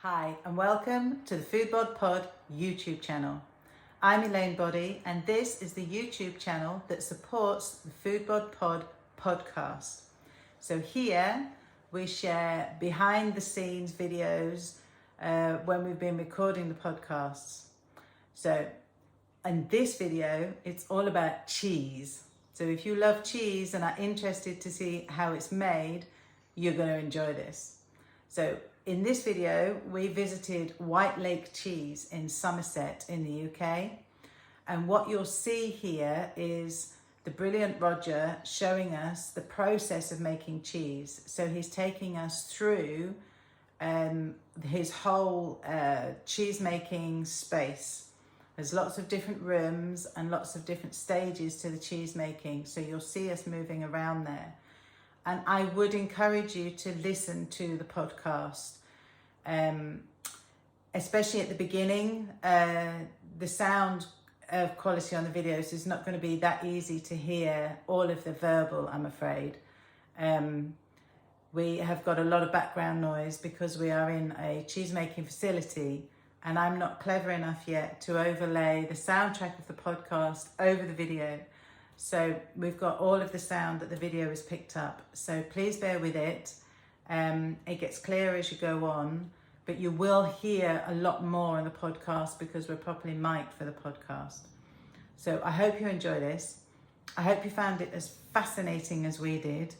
Hi and welcome to the Foodbod Pod YouTube channel. I'm Elaine Boddy and this is the YouTube channel that supports the Foodbod Pod podcast. So here we share behind the scenes videos when we've been recording the podcasts. So in this video, it's all about cheese. So if you love cheese and are interested to see how it's made, you're going to enjoy this. So in this video, we visited White Lake Cheese in Somerset in the UK. And what you'll see here is the brilliant Roger showing us the process of making cheese. So he's taking us through his whole cheese making space. There's lots of different rooms and lots of different stages to the cheese making. So you'll see us moving around there. And I would encourage you to listen to the podcast, especially at the beginning. The sound quality on the videos is not going to be that easy to hear all of the verbal, I'm afraid. We have got a lot of background noise because we are in a cheese making facility, and I'm not clever enough yet to overlay the soundtrack of the podcast over the video. So we've got all of the sound that the video has picked up. So please bear with it. It gets clearer as you go on, but you will hear a lot more in the podcast because we're properly mic'd for the podcast. So I hope you enjoy this. I hope you found it as fascinating as we did.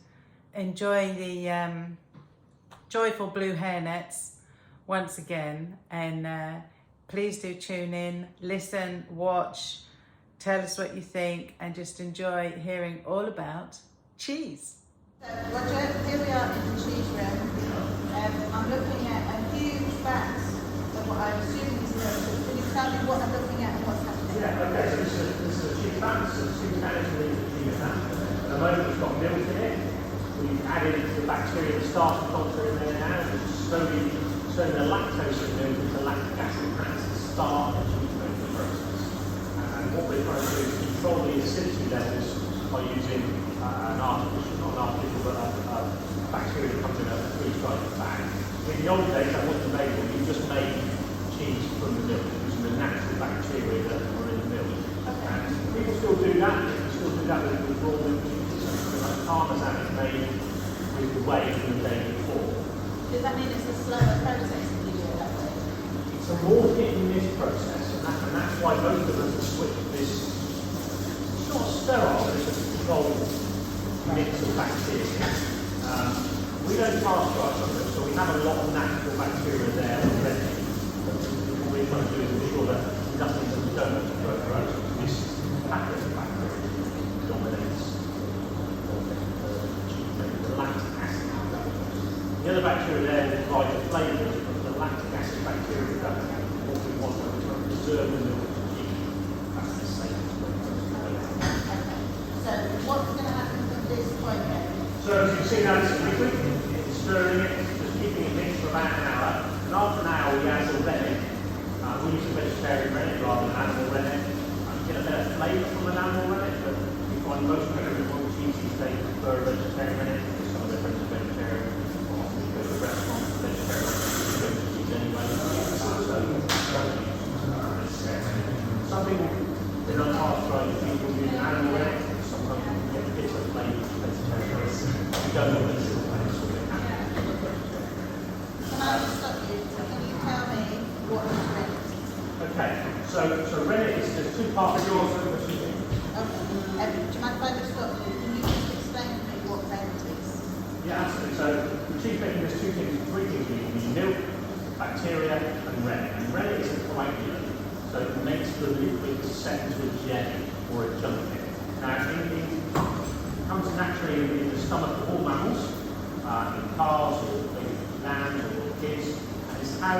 Enjoy the joyful blue hairnets once again. And please do tune in, listen, watch, tell us what you think, and just enjoy hearing all about cheese. So, Roger, here we are in the cheese room. I'm looking at a huge vat of what I assume is milk. So can you tell me what I'm looking at and what's happening? Yeah, okay, so this is a cheese vat. So the cheese vat is really a cheese vat. At the moment it's got milk in it. We've added the bacteria, the starch culture in there now, and slowly turning the lactose in milk into lactic acid plants to start the cheese making process. And what we're trying to do is control the acidity levels by using an artificial, not an artificial, but a bacteria that comes in a freeze-dried bag. In the old days, that wasn't available. You just made cheese from the milk using the natural bacteria that were in the milk. And people still do that. People still do that with raw milk cheeses. Something like parmesan is made with the whey from the day before. Does that mean it's a slower process if you do it that way? It's a more hit and miss process, and that's why most of us have switched this. It's not sterile, but it's a controlled mix of bacteria. We don't pasteurize something, so we have a lot of natural bacteria there already. What we're trying to do is ensure that nothing that we don't grow. This pattern of bacteria dominates the lactic acid. The other bacteria there provide the flavours, but the lactic acid bacteria don't. What we want to preserve the milk of cheese. That's the safest way to do it. So what's going to happen from this point then? So as you can see now, it's liquid, it's stirring it, just keeping it mixed for about an hour. And after an hour, we add the rennet. We use a vegetarian rennet rather than animal rennet. You get a better flavour from an animal rennet, but we find most cheeses they prefer a vegetarian rennet because some of their friends are vegetarian. Or often you go to a restaurant, vegetarian cheese anyway. Some people, they're not pasteurize people use animal rennet. Sometimes you get a bit of flavour from vegetarian rennet. You don't want to do that. Can I just stop you? Can you tell me what is rennet? Okay, so rennet is there's two parts of yours. Okay. Do you mind if I just stop you? Can you just explain to me what rennet is? Yeah, absolutely. So the cheese making, there's three things we need: milk, bacteria, and rennet. And rennet is a coagulant, so it makes the liquid set into a jelly or a junket. Now, it comes naturally in the stomach of all mammals, in calves or maybe lambs or kids, and it's how,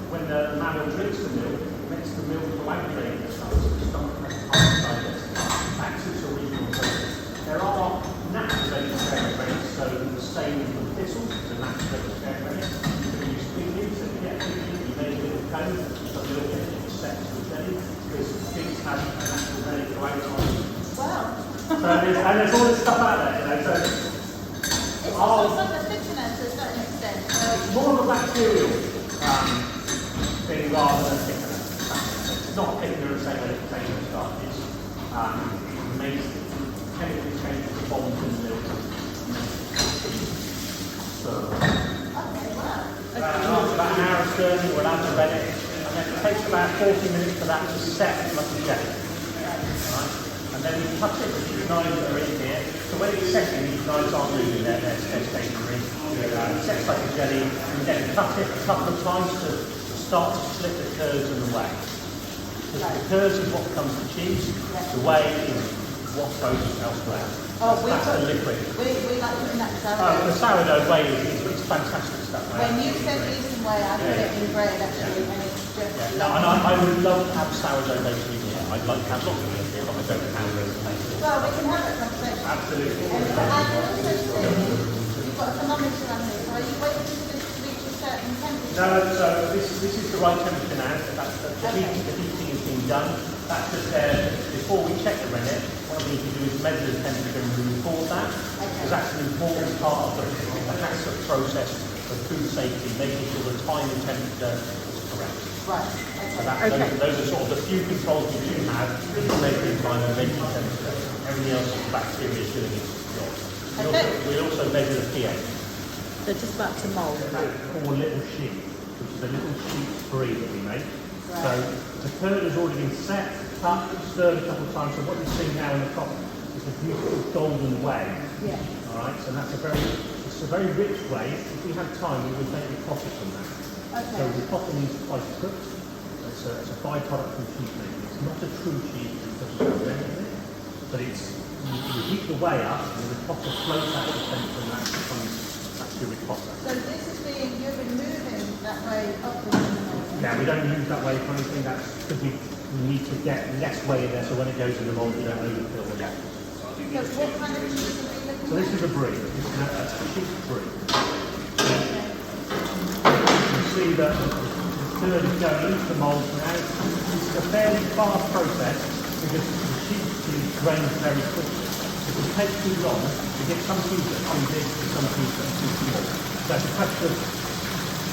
when the mammal drinks the milk, it makes the milk coagulate in the stomach, so the stomach has time to digest it. Back to its original process. There are natural vegetarian rennets, so the same as the thistles is a natural vegetarian rennet. You can use pig leaves, so you get pig leaves, you make a little cone, some milk in it, it's set to a jelly, because pigs have a natural rennet coagulation. Wow. So there's all this stuff out there, you know. So it's also sort of fiction to a certain extent. it's more of a bacterial thing rather than a thickener. It's not a thickener in the same way that potato starch is. It makes chemically change the bonds in the milk. So, after about an hour of stirring, we're allowed to red it, and then it takes about 40 minutes for that to set like a jelly. Right? And then we cut it with these knives that are in here. So when it's setting, these knives aren't moving, they're stationary. It sets like a jelly, and then cut it a couple of times to start to split the curds and the whey. Because the curds is what becomes the cheese, the whey is what goes elsewhere. That's the liquid. We like doing that The sourdough. sourdough whey is fantastic stuff. Right? When you said cheese and whey, I put it in bread actually, and it's just No, and I would love to have sourdough later in here. I'd like to have lots of it here, but I don't have it. well, we can have that conversation. Absolutely. And I can also see you've got a thermometer on this. Are you waiting for this to reach a certain temperature? No, so this is the right temperature now. That's the heating is being done. That's just there before we check the rennet. What we need to do is measure the temperature and record that. Because that's an important part of the HACCP process of food safety, making sure the time and temperature is correct. Right. So those are sort of the few controls we do have in making time and making temperature. Everything else is bacteria is doing its job. We also measure the pH. They're just about to mould. Or little sheet, which is a little sheet brie that we make. So the curd has already been set, cut, stirred a couple of times. So what you're seeing now in the top is a beautiful golden whey. Yeah. All right. So that's a very rich whey. If we had time, we would make a coffee from that. Okay. So the coffee is quite cooked. It's a byproduct from cheesemaking. It's not a true cheese because it doesn't have any in it, but you heat the whey up and the ricotta floats out of the centre and that becomes your ricotta. So this is you're removing that whey off the mold. Yeah, we don't use that whey for anything. That's because we need to get less whey in there, so when it goes in the mould, you don't overfill the gap. So what kind of cheese are we looking So this at? is a brie. This is a cheap brie. You can see that the curd is going into the mould now. It's a fairly fast process because the cheese grains very quickly. If it takes too long, you get some cheese that are too big and some cheese that are too small. So it's a question of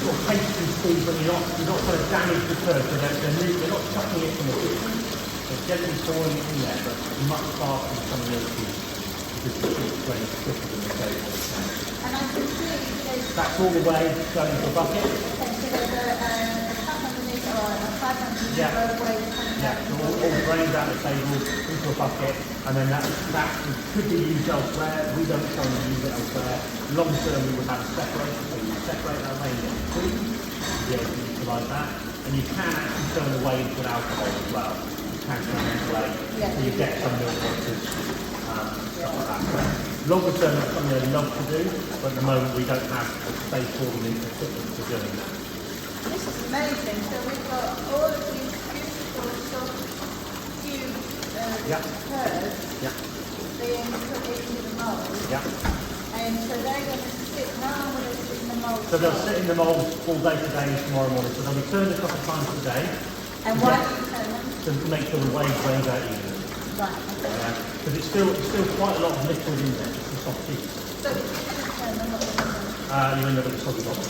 sort of pastry speed when you're not trying to damage the curd, so they're not chucking it from the kitchen. They're gently pouring it in there, but much faster than some of the other cheese because the cheese grains quicker than the curd. And I can see there's That's all the way going into a bucket. so there's a cup underneath or a pipe underneath Yeah. both ways coming Yeah, out. so all the grains out the table into a bucket, and then that could be used elsewhere. We don't currently use it elsewhere. Long term, we would have a separator, so you separate that away and get the food, to be able to utilise that. And you can actually turn the whey into alcohol as well. You can turn it away, so you get some milk boxes, stuff like that. So longer term, that's something I'd love to do, but at the moment we don't have the space for the equipment for doing that. This is amazing. So we've got all of these beautiful soft cube Yeah. curds Yeah, being put into the mould. yeah. And so they're going to sit, how long will they sit in the mould? So they'll sit in the mould all day today and tomorrow morning. So they'll be turned a couple of times a day And why do you turn them? to make sure the whey drains out evenly. Right, okay. Because it's still quite a lot of liquid in there. It's a soft cheese. So if you didn't turn them, what would you do? You end up with a soggy bottom.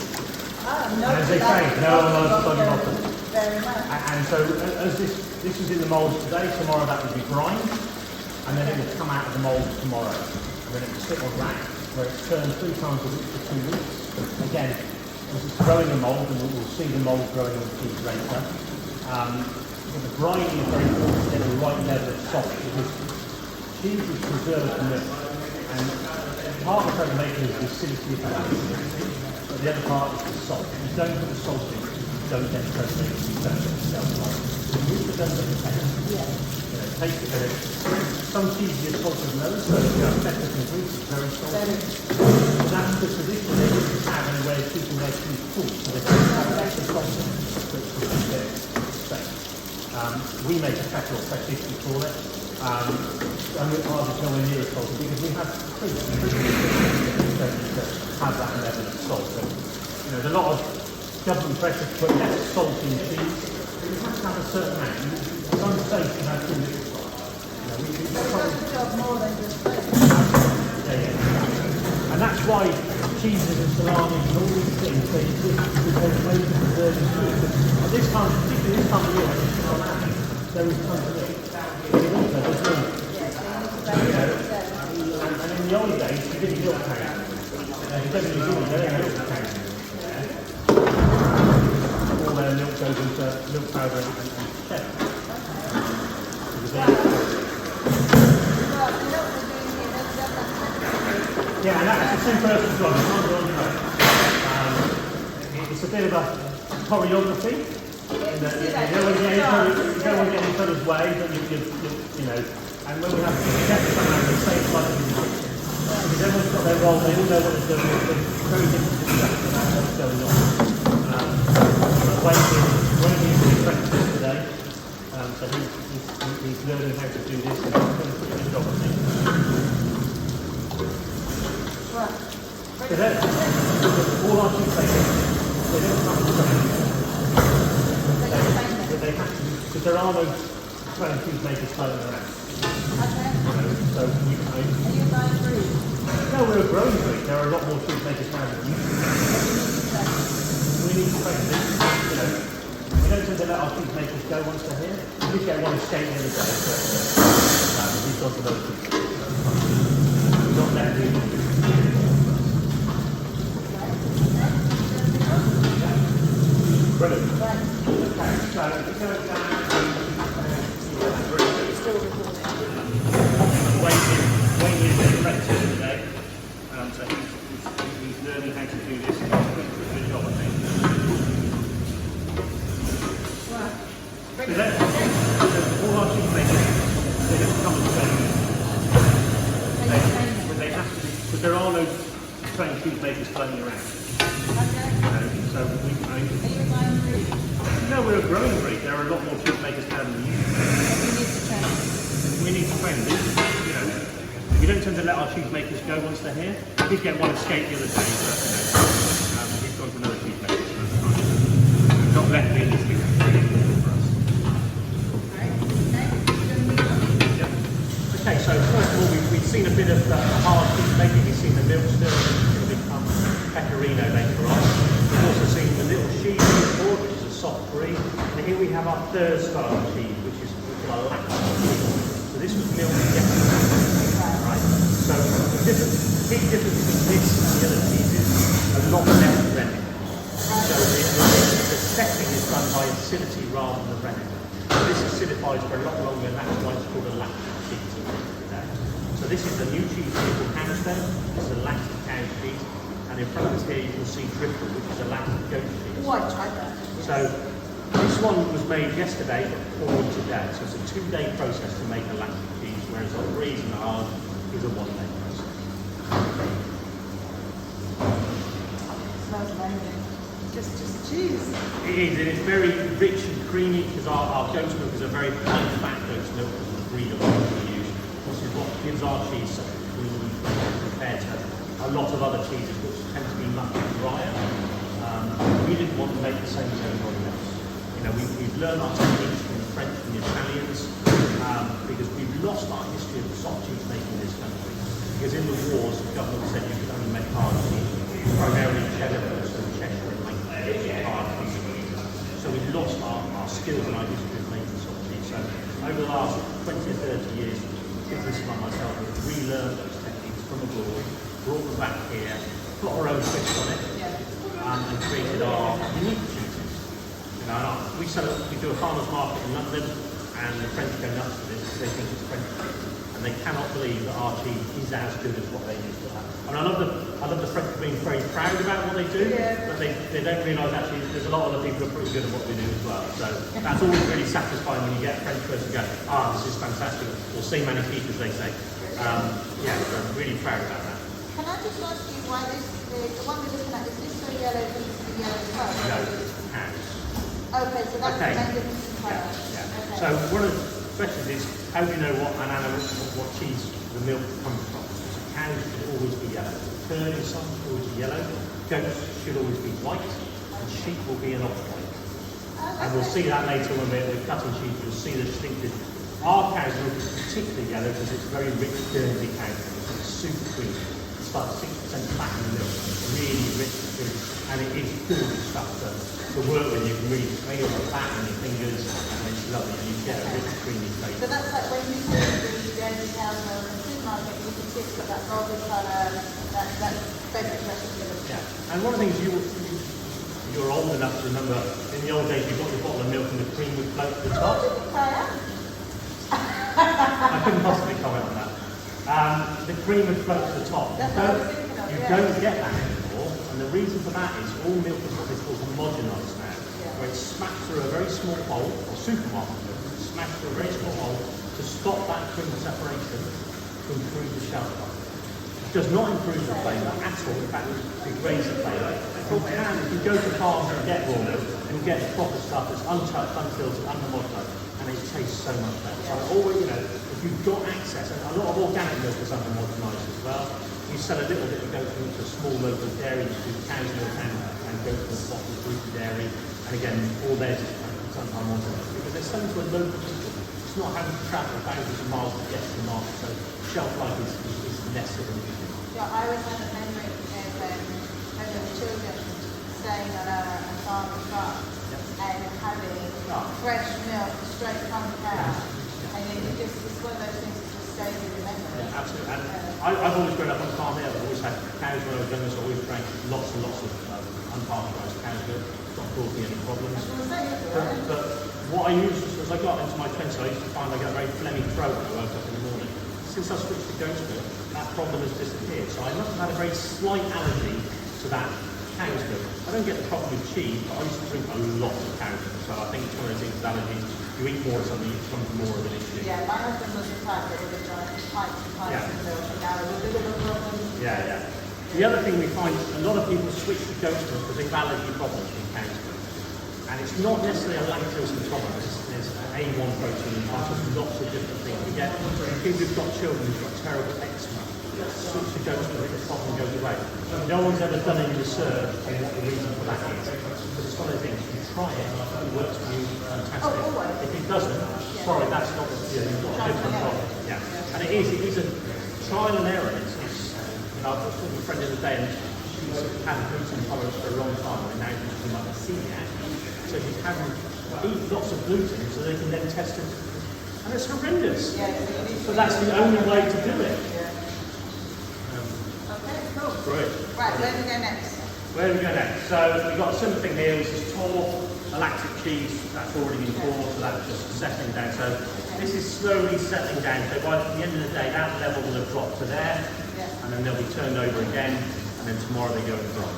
No, As they say, no one likes a soggy bottom. Very much. And so as this is in the mould today, tomorrow that will be brined, and then it will come out of the mould tomorrow. And then it will sit on rack where it's turned 3 times a week for 2 weeks. Again, this is growing the mould, and we'll see the mould growing on the cheese later. But the brining is very important to get the right level of salt because cheese is preserved milk, and part of the making is the acidity of the milk, but the other part is the salt. If you don't put the salt in, you don't get the preservation, you don't get the shelf life. So you need to don't get the taste. Taste it. Some cheese is salted than others, so Texas and Greece is very salty. And that's the tradition they used to have anyway, keeping their cheese cool, so they don't have extra salt in it, which is their safe. We make a pepper or fetish, we call it. And ours is nowhere near as salty because we have fruit to have that level of salt. So, there's a lot of government pressure to put less salt in cheese. You have to have a certain amount. It's unsafe to have too little salt. So it does the job more than just food. And that's why cheeses and salamis and all these things, they exist because ways of preserving food. At this time, particularly this time of year, when it's on land, there is tons of milk. And in the old days, you didn't milk cows. You don't really do it, they're milk cows. All their milk goes into milk powder and cheddar. Yeah, and that's the same person as well. It's a bit of a choreography. You don't want to get in each other's way, but you know. And when we have to get someone the same like in the kitchen, because everyone's got their role, they all know what they're doing, they're very different discussion about what's going on. Wayne is the apprentice today, so he's learning how to do this, and he's doing a pretty good job, I think. So all our cheesemakers, they don't come to train. They have to, because there are no trained cheesemakers floating around. So we can. Are you buying fruit? No, we're a growing breed. There are a lot more cheesemakers around than you. We need to train them. You know, we don't tend to let our cheesemakers go once they're here. We did get one escape the other day, but we've gone to those people. We've not let them. Brilliant. Okay, so if we go down Wayne is an apprentice today, so he's learning how to do this. He's doing a good job, I think. All our cheesemakers, they don't come and train. But they have to, because there are no trained cheesemakers floating around. So we can. Are you buying breed? No, we're a growing breed. There are a lot more cheesemakers now than you. We need to train them. You know, we don't tend to let our cheesemakers go once they're here. We did get one escape the other day, but he's gone to another cheesemaker. Not left me in this thing. For us. Okay, so first of all, we've seen a bit of hard cheesemaking. We've seen the milk stir, it's going to become pecorino later on. We've also seen the little cheese board, which is a soft brie. And here we have our third style of cheese, which is our lactic cheese. So this was milk yesterday, right? So the big difference between this and the other cheeses is a lot less rennet. So the setting is done by acidity rather than rennet. So this acidifies for a lot longer, and that's why it's called a lactic cheese. So this is the new cheese called Hampstead. This is a lactic cow cheese. And in front of us here you can see Dripple, which is a lactic goat cheese. Oh, I tried that. So this one was made yesterday, but poured today. So it's a 2-day process to make a lactic cheese, whereas our brie and ours is a 1-day process. Smells amazing. Just cheese. It is, and it's very rich and creamy because our goat's milk is a very high fat goat's milk because of the breed of milk we use. This is what gives our cheese such a creamy flavour compared to a lot of other cheeses which tend to be much drier. We didn't want to make the same as everybody else. You know, we've learned our techniques from the French and the Italians because we've lost our history of soft cheese making in this country. Because in the wars, the government said you could only make hard cheese, primarily Cheddar, so Cheshire and Longman, hard cheese. So we've lost our skills and our history of making soft cheese. So over the last 20 or 30 years, this like myself have relearned those techniques from abroad, brought them back here, put our own twist on it, and created our unique cheeses. You know, we do a farmer's market in London, and the French go nuts for this because they think it's French cheese, and they cannot believe that our cheese is as good as what they used to have. I mean, I love the French being very proud about what they do, but they don't realise actually there's a lot of other people who are pretty good at what we do as well. So that's always really satisfying when you get a French person go, this is fantastic, or c'est magnifique as they say. Yeah, I'm really proud about that. Can I just ask you why the one we're looking at, is this so yellow because it's the yellow colour? No, it's cows. Okay, so that's the main difference in colour. Yeah. Okay. So one of the questions is, how do you know what an animal, what cheese the milk comes from? So cows should always be yellow. Curd is always be yellow. Goats should always be white, and sheep will be an off-white. And we'll see that later when we're cutting cheese. You'll see the distinctive. Our cows milk is particularly yellow because it's very rich Guernsey cow milk. It's super creamy. It's about 6% fat in the milk. It's really rich Guernsey cow and it is gorgeous stuff to work with. You can really play on the back and your fingers, and it's lovely, and you get a rich creamy flavour. So that's like when you see the dairy cows milk in the supermarket, you can see it's got that golden colour, that beverage recipe. Yeah, and one of the things you're old enough to remember, in the old days you got your bottle of milk and the cream would float to the top. I couldn't possibly comment on that. The cream would float to the top. That's what I was thinking of, You yeah. don't get that anymore, and the reason for that is all milk is what is called homogenised now, where it's smashed through a very small hole, or supermarket milk, smashed through a very small hole to stop that cream separation to improve the shelf life. It does not improve the flavour at all, in fact it degrades the flavour. If you go to farms and get raw milk, you'll get the proper stuff that's untouched, unfiltered, unhomogenised, and it tastes so much better. So always, if you've got access, and a lot of organic milk is unhomogenised as well, you sell a little bit of goat milk to a small local dairy, which is cow's milk and goat milk bottled through to dairy, and again, all theirs is unhomogenised, because they're selling to a local people. It's not having to travel thousands of miles to get to the market, so shelf life is less of an issue. Yeah, I always had a memory of the children staying on a farmer's farm and having fresh milk straight from the cow. And it's one of those things that just stays in the memory. Yeah, absolutely. And I've always grown up on a farm here. I've always had cows when I was younger, so I always drank lots and lots of unpasteurised cow's milk. It's not caused me any problems. But what I used as I got into my 20s, I used to find I get a very phlegmy throat when I woke up in the morning. Since I switched to goat's milk, that problem has disappeared. So I must have had a very slight allergy to that cow's milk. I don't get the problem with cheese, but I used to drink a lot of cow's milk. So I think it's one of those things with allergies. You eat more of something, it becomes more of an issue. Yeah, my husband was the type that would have done pints and pints of milk, and now it's a bit of a problem. Yeah. The other thing we find, a lot of people switch to goat's milk because they've allergy problems with cow's milk. And it's not necessarily a lactose intolerance, there's A1 protein in lots of different things. We get kids who've got children who've got terrible eczema, switch to goat's milk, the problem goes away. No one's ever done any research on what the reason for that is. Because it's one of those things, you try it, if it works for you, fantastic. If it doesn't, sorry, that's not you've got a different problem. Yeah. And it is a trial and error. I was talking to a friend the other day, and she's had gluten intolerance for a long time, and now she's like a celiac. So she's having eat lots of gluten so they can then test it. And it's horrendous. So that's the only way to do it. Okay, cool. Great. Right, where do we go next? Where do we go next? So we've got a similar thing here, which is tall, a lactic cheese. That's already been poured, so that's just settling down. So this is slowly settling down. So by the end of the day, that level will have dropped to there. And then they'll be turned over again, and then tomorrow they go in dry.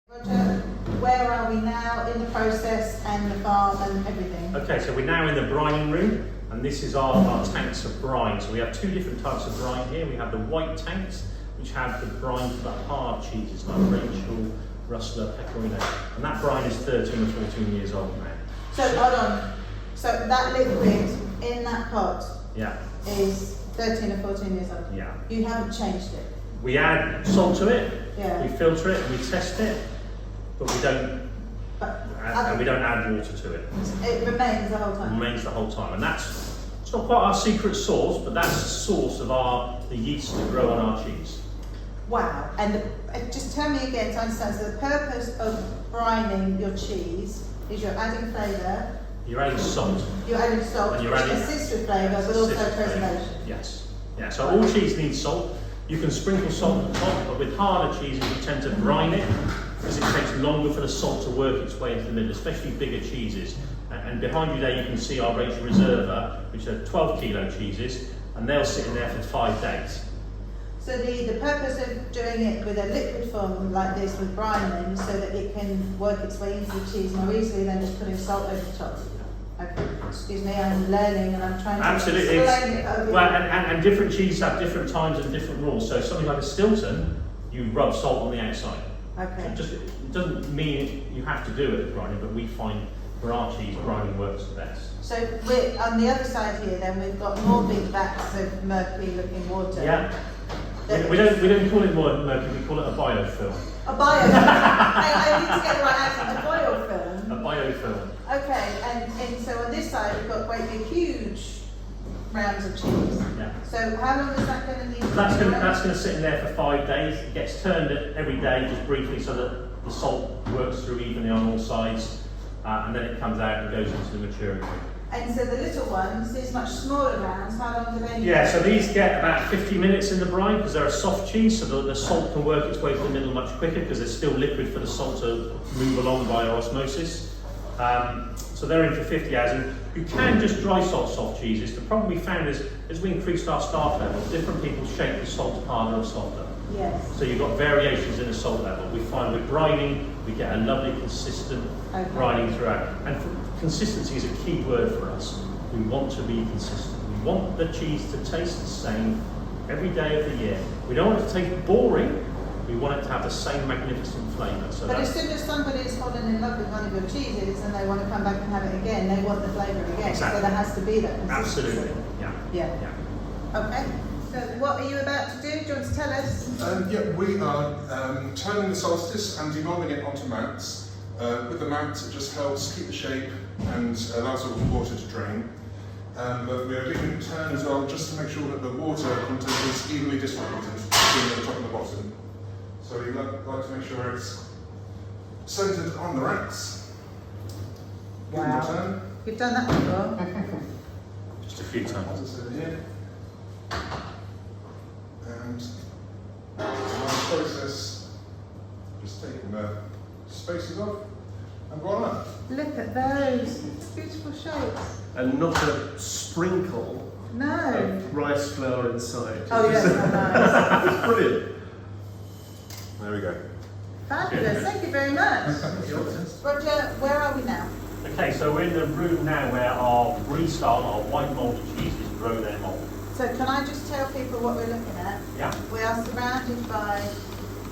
Roger, where are we now in the process and the farm and everything? Okay, so we're now in the brining room, and this is our tanks of brine. So we have two different types of brine here. We have the white tanks, which have the brine for the hard cheeses like Rachel, Rustler, Pecorino. And that brine is 13 or 14 years old now. So hold on. So that liquid in that pot is 13 or 14 years old? Yeah. You haven't changed it? We add salt to it, Yeah. we filter it, and we test it, but we don't add water to it. It remains the whole It time? remains the whole time. And it's not quite our secret sauce, but that's the source of the yeast that grow on our cheese. Wow. And just tell me again to understand, so the purpose of brining your cheese is you're adding flavour, You're adding salt. you're adding salt, And which you're adding- assists with flavour, but also preservation. Yes. Yeah, so all cheese needs salt. You can sprinkle salt on top, but with harder cheeses we tend to brine it because it takes longer for the salt to work its way into the middle, especially bigger cheeses. And behind you there you can see our Rachel Reserva, which are 12 kilo cheeses, and they'll sit in there for 5 days. So the purpose of doing it with a liquid form like this with brining, so that it can work its way into the cheese more easily than just putting salt over the top. Okay, excuse me, I'm learning and I'm trying to Absolutely. explain it over. Well, and different cheeses have different times and different rules. So something like a Stilton, you rub salt on the outside. Okay. It doesn't mean you have to do it with brining, but we find for our cheese, brining works the best. So we're, on the other side here then, we've got more big vats of murky looking water. Yeah. We don't call it murky, we call it a biofilm. A biofilm. I need to get the right accent. A biofilm. A biofilm. Okay, and so on this side we've got quite big, huge rounds of cheese. Yeah. So how long is that going to need? That's going to sit in there for 5 days. It gets turned every day, just briefly, so that the salt works through evenly on all sides, and then it comes out and goes into the maturing room. And so the little ones, these much smaller rounds, how long do they need? Yeah, so these get about 50 minutes in the brine because they're a soft cheese, so the salt can work its way to the middle much quicker because there's still liquid for the salt to move along by osmosis. So they're in for 50 hours, and you can just dry salt soft cheeses. The problem we found is, as we increased our starch level, different people shape the salt harder or softer. Yes. So you've got variations in the salt level. We find with brining, we get a lovely consistent brining throughout. And consistency is a key word for us. We want to be consistent. We want the cheese to taste the same every day of the year. We don't want it to taste boring. We want it to have the same magnificent flavour. So but as soon as somebody is falling in love with one of your cheeses and they want to come back and have it again, they want the flavour again. Exactly. So there has to be that consistency. Absolutely. Yeah. Okay. So what are you about to do? Do you want to tell us? We are turning the solstice and demolding it onto mounts. With the mounts, it just helps keep the shape and allows all the water to drain. But we are doing a turn as well, just to make sure that the water content is evenly distributed between the top and the bottom. So we like to make sure it's centred on the racks. Give them a turn. You've done that before. Just a few As I times. said here. And it's a nice process, just taking the spaces off, and voila. Look at those beautiful shapes. And not a sprinkle No. of rice flour inside. Oh yes, nice. It's brilliant. There we go. Fabulous. Thank you very much. Roger, where are we now? Okay, so we're in the room now where our brie style, our white moulded cheeses grow their mould. So can I just tell people what we're looking at? Yeah. We are surrounded by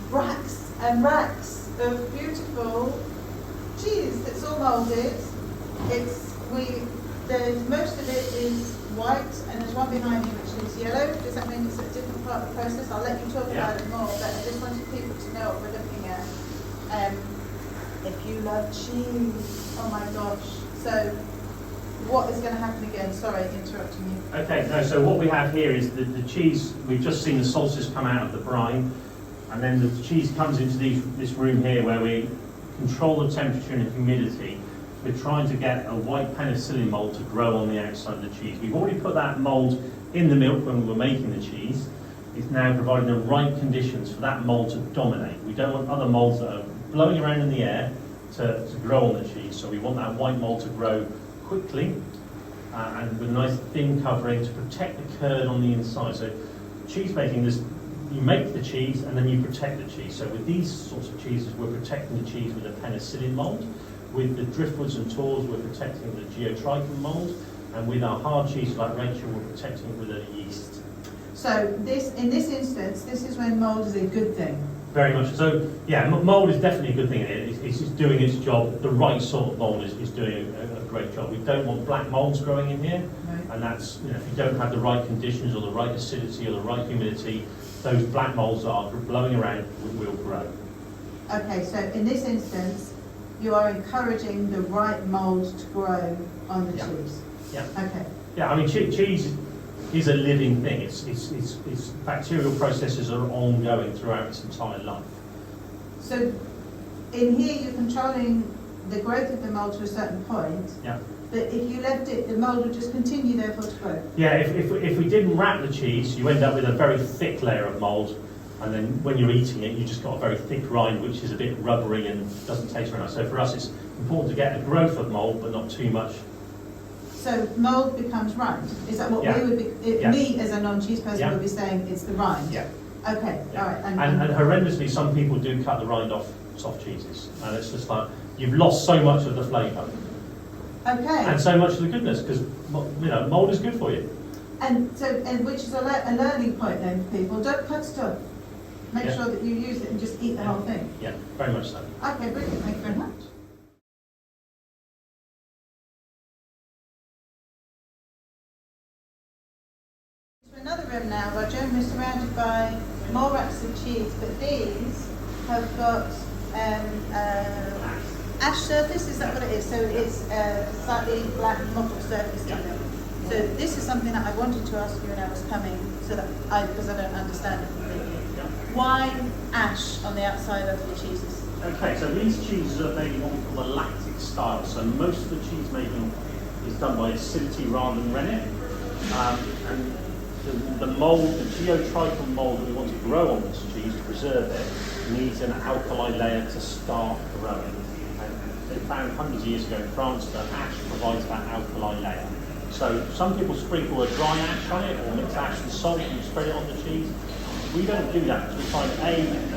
racks and racks of beautiful cheese that's all moulded. There's most of it is white and there's one behind you which is yellow. Does that mean it's a different part of the process? I'll let you talk about it more, but I just wanted people to know what we're looking at. If you love cheese, oh my gosh. So what is going to happen again? Sorry, interrupting you. Okay, no, so what we have here is the cheese, we've just seen the solstice come out of the brine, and then the cheese comes into this room here where we control the temperature and the humidity. We're trying to get a white penicillin mould to grow on the outside of the cheese. We've already put that mould in the milk when we were making the cheese. It's now providing the right conditions for that mould to dominate. We don't want other moulds that are blowing around in the air to grow on the cheese. So we want that white mould to grow quickly and with a nice thin covering to protect the curd on the inside. So cheese making, you make the cheese and then you protect the cheese. So with these sorts of cheeses, we're protecting the cheese with a penicillin mould. With the driftwoods and tors, we're protecting the geotrichum mould. And with our hard cheese like Rachel, we're protecting it with a yeast. So in this instance, this is when mould is a good thing. Very much. So yeah, mould is definitely a good thing. It's doing its job. The right sort of mould is doing a great job. We don't want black moulds growing in here. Right. And that's, if you don't have the right conditions or the right acidity or the right humidity, those black moulds that are blowing around will grow. Okay, so in this instance, you are encouraging the right mould to grow on the cheese. Yeah. Okay. Yeah, I mean, cheese is a living thing. Its bacterial processes are ongoing throughout its entire life. So in here, you're controlling the growth of the mould to a certain point. Yeah. But if you left it, the mould would just continue therefore to grow. Yeah, if we didn't wrap the cheese, you end up with a very thick layer of mould, and then when you're eating it, you just got a very thick rind, which is a bit rubbery and doesn't taste very nice. So for us, it's important to get a growth of mould, but not too much. So mould becomes rind. Is that what we would be? Yeah. Me as a non-cheese person Yeah. would be saying it's the rind. Yeah. Okay. Yeah. All right. And horrendously, some people do cut the rind off soft cheeses, and it's just like you've lost so much of the flavour. Okay. And so much of the goodness, because mould is good for you. And which is a learning point then for people. Don't cut stuff. Make Yeah. sure that you use it and just eat the whole thing. Yeah, very much so. Okay, brilliant. Thank you very much. To another room now, Roger, and we're surrounded by more racks of cheese, but these have got ash surface. Is that what it is? So it's slightly black mottled surface to them. So this is something that I wanted to ask you when I was coming, because I don't understand it completely. Why ash on the outside of the cheeses? Okay, so these cheeses are made in what we call the lactic style. So most of the cheese making is done by acidity rather than rennet. And the mould, the geotrichal mould that we want to grow on this cheese to preserve it, needs an alkali layer to start growing. And they found hundreds of years ago in France that ash provides that alkali layer. So some people sprinkle a dry ash on it or mix ash and salt and spread it on the cheese. We don't do that because we find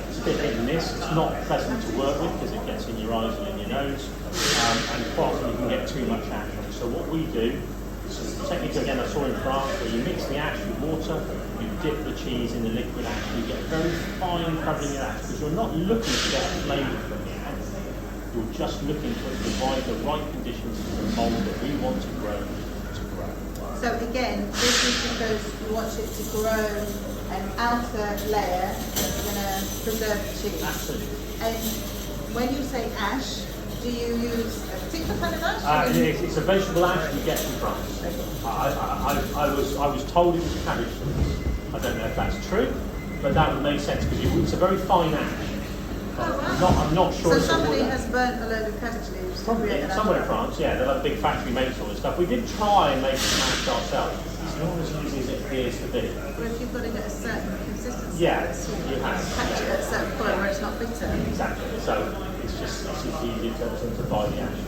it's a bit hit and miss. It's not pleasant to work with because it gets in your eyes and in your nose, and quite often you can get too much ash on it. So what we do, is a technique again I saw in France, where you mix the ash with water, you dip the cheese in the liquid ash, and you get very fine covering of ash because you're not looking to get flavour from the ash. You're just looking to provide the right conditions for the mould that we want to grow. So again, this is because you want it to grow an outer layer that's going to preserve the cheese. Absolutely. And when you say ash, do you use a particular kind of ash? It's a vegetable ash you get from France. I was told it was cabbage leaves. I don't know if that's true, but that would make sense because it's a very fine ash. Oh, wow. I'm not sure. So somebody has burnt a load of cabbage leaves. Probably somewhere in France, yeah. They're like big factory makes all this stuff. We did try and make some ash ourselves. It's not as easy as it appears to be. Well, if you've got to get a certain consistency, Yeah, you you have. catch it at a certain point where it's not bitter. Exactly. So it's just easy to buy the ash.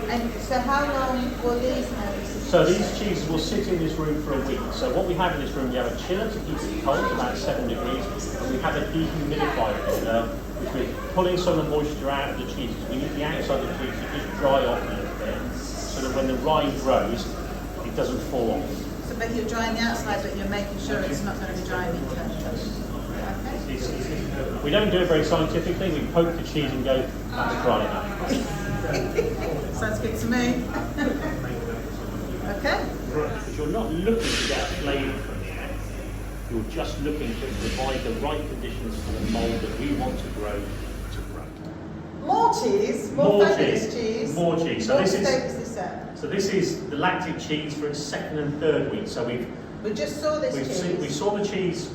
And so how long will these have? So these cheeses will sit in this room for a week. So what we have in this room, we have a chiller to keep it cold, about 7 degrees, and we have a dehumidifier in there, which we're pulling some of the moisture out of the cheeses. We need the outside of the cheese to just dry off a little bit, so that when the rind grows, it doesn't fall off. So but you're drying the outside, but you're making sure it's not going to be drying internally. Okay. We don't do it very scientifically. We poke the cheese and go, that's dry enough. Sounds good to me. Okay. Because you're not looking to get a flavour from the ash. You're just looking to provide the right conditions for the mould that we want to grow. More cheese, more fabulous cheese. More cheese. What stage is this at? So this is the lactic cheese for its 2nd and 3rd week. So We just saw this cheese. we saw the cheese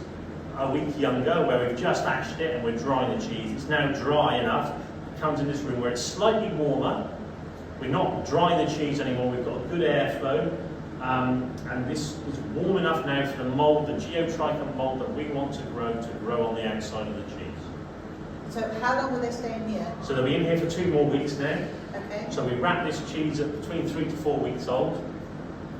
a week younger, where we've just ashed it and we're drying the cheese. It's now dry enough. It comes in this room where it's slightly warmer. We're not drying the cheese anymore. We've got a good airflow, and this is warm enough now for the mould, the geotrichal mould that we want to grow on the outside of the cheese. So how long will they stay in here? So they'll be in here for 2 more weeks now. Okay. So we wrap this cheese at between 3 to 4 weeks old,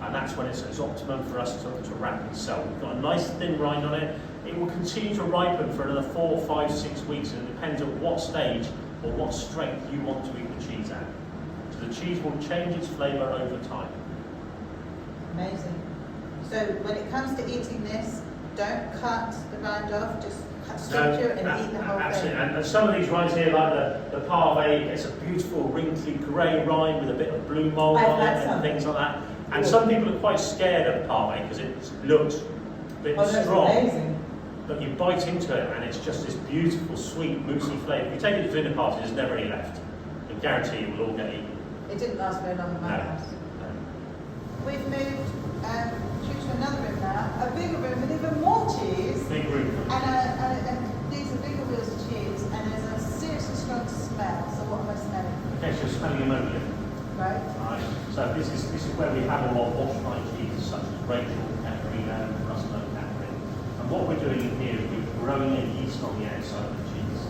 and that's when it's optimum for us to wrap and sell. We've got a nice thin rind on it. It will continue to ripen for another 4, 5, 6 weeks, and it depends on what stage or what strength you want to eat the cheese at. So the cheese will change its flavour over time. Amazing. So when it comes to eating this, don't cut the rind off, just cut straight through it and eat the whole absolutely. thing. And some of these rinds here, like the parve, it's a beautiful wrinkly grey rind with a bit of blue mould on it and things like that. And some people are quite scared of parve because it looks a bit strong. Amazing. But you bite into it and it's just this beautiful, sweet, moussey flavour. If you take it to dinner party, there's never any left. I guarantee you will all get eaten. It didn't last very long in my house. We've moved through to another room now, a bigger room with even more cheese. Big room. And these are bigger wheels of cheese, and there's a seriously strong smell. So what am I smelling? Okay, so you're smelling ammonia. Right? Right. So this is where we have a lot of wash-dried cheeses such as Rachel, Caterina, Russell and Catherine. And what we're doing in here is we're growing a yeast on the outside of the cheese.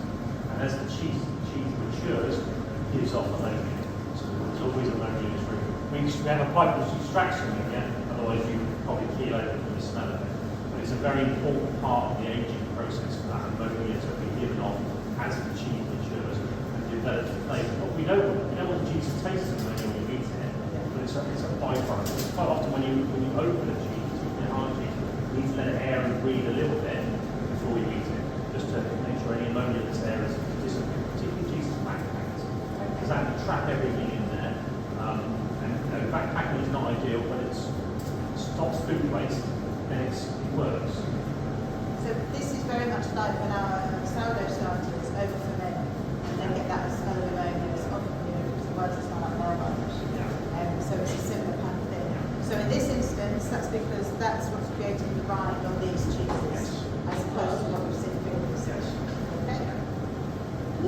And as the cheese matures, it gives off ammonia. So there's always ammonia in this room. We have a pipe which extracts from it, yeah? Otherwise you probably keel over from the smell of it. But it's a very important part of the aging process for that ammonia to be given off as the cheese matures and develops the flavour. But we don't want the cheese to taste of ammonia when you eat it, but it's a byproduct. Quite often when you open a cheese, particularly a hard cheese, you need to let it air and breathe a little bit before you eat it, just to make sure any ammonia that's there is disappeared, particularly cheese is backpacked, because that will trap everything in there. And backpacking is not ideal, but it stops food waste, then it works. So this is very much like when our sourdough starters over ferment and then get that smell of ammonia. It's often, because otherwise it's not like marmite. So it's a similar kind of thing. So